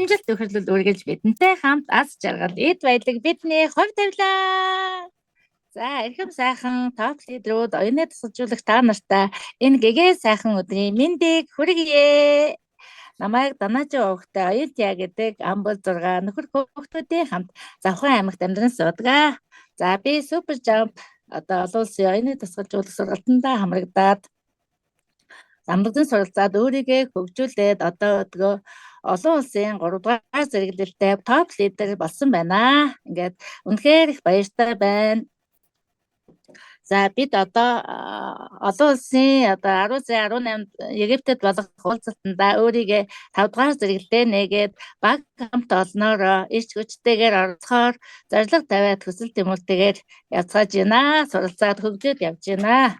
амжилт төхөрлөл үргэлж бидэнтэй хамт аз жаргал эд баялаг бидний хувь тавилаа. За эрхэм сайхан топ лидерүүд оюуны тасалжуулагч та нартай энэ гэгээ сайхан өдрийн мэндийг хүргье. Намайг Данаажи өвгтэй оюутя гэдэг амбал 6 нөхөр хүүхдүүдийн хамт Завхан аймагт амьдран суудаг. За би супер жамп одоо олон улсын оюуны тасалжуулагч сургалтандаа хамрагдаад амрагдан суралцаад өөрийгөө хөгжүүлээд одоо өдгөө олон улсын 3 дугаар зэрэглэлтэй топ лидер болсон байна. Ингээд үнэхээр их баяртай байна. За бид одоо олон улсын одоо 10 сая 18 Египтэд болох уулзалтанда өөрийгөө 5 дугаар зэрэглэлээ нээгээд баг хамт олноороо ич хүчтэйгээр оролцохоор зорилго тавиад хүсэл тэмүүлтэйгээр явцгааж байна. Суралцаад хөгжөөд явж байна.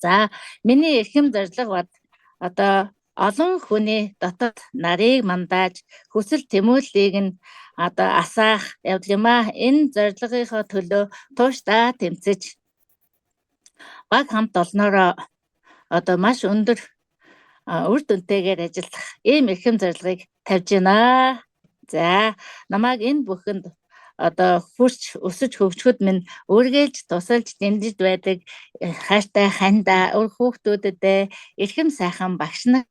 За миний эрхэм зорилго бод одоо олон хүний дотоод нарыг мандаж хүсэл тэмүүллийг нь одоо асаах явдал юм а. Энэ зорилгынхоо төлөө тууштай тэмцэж баг хамт олноороо одоо маш өндөр үр дүнтэйгээр ажиллах ийм эрхэм зорилгыг тавьж байна. За намайг энэ бүхэнд одоо хүрч өсөж хөгжөхөд минь үргэлж тусалж дэмжиж байдаг хайртай хандаа өр хүүхдүүдэд эрхэм сайхан багш нар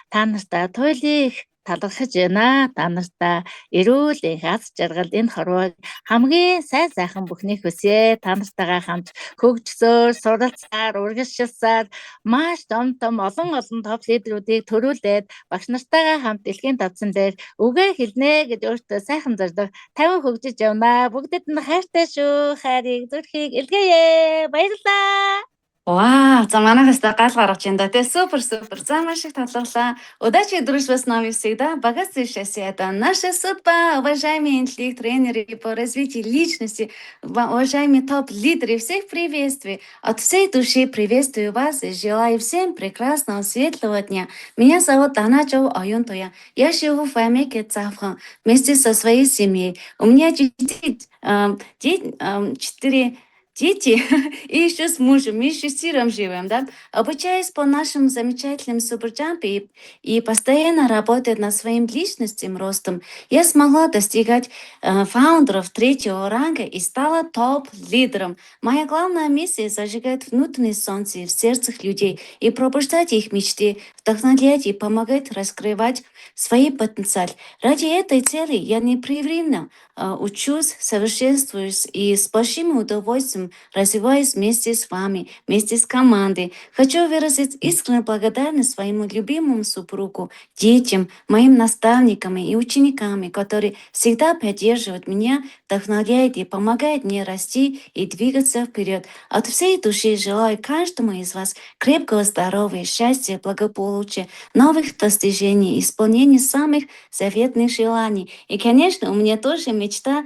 та нартай туйлыг талархаж байна. Та нартай эрүүл их аз жаргал энэ хорвоог хамгийн сайн сайхан бүхнийг хүсье. Та нартайгаа хамт хөгжсөөр, суралцаар, урагшилсаар маш том олон топ лидерүүдийг төрүүлээд багш нартайгаа хамт дэлхийн тавцан дээр үгээ хэлнэ гэж өөртөө сайхан зорилго 50 хөгжиж явна. Бүгдэд нь хайртай шүү. Хайрыг зүрхийг илгээе. Баярлалаа. Вау, за манайхаас гал гаргаж байна да. Тэ супер. За маш их талархлаа. Удачи дружба с нами всегда. Богатствующая это наша судьба. Уважаемые интеллект-тренеры по развитию личности, уважаемые топ-лидеры, всех приветствую. От всей души приветствую вас и желаю всем прекрасного, светлого дня. Меня зовут Данаажи Оюнтоя. Я живу в Америке Завхан вместе со своей семьей. У меня 4 дети и еще с мужем, мы 6 живем, да, обучаясь по нашим замечательным суперджампе и постоянно работая над своим личностным ростом, я смогла достигать фаундеров 3-го ранга и стала топ-лидером. Моя главная миссия — зажигать внутреннее солнце в сердцах людей и пробуждать их мечты, вдохновлять и помогать раскрывать свои потенциалы. Ради этой цели я непрерывно учусь, совершенствуюсь и с большим удовольствием развиваюсь вместе с вами, вместе с командой. Хочу выразить искреннюю благодарность своему любимому супругу, детям, моим наставникам и ученикам, которые всегда поддерживают меня, вдохновляют и помогают мне расти и двигаться вперед. От всей души желаю каждому из вас крепкого здоровья, счастья, благополучия, новых достижений, исполнения самых заветных желаний. И, конечно, у меня тоже мечта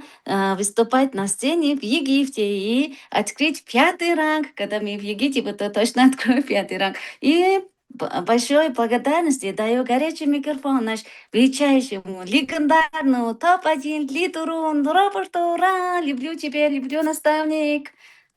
выступать на сцене в Египте и открыть 5-й ранг. Когда мы в Египте, то точно открою 5-й ранг. И большой благодарности даю горячий микрофон наш величайшему, легендарному топ-1 лидеру Роберту. Ура! Люблю тебя, люблю, наставник.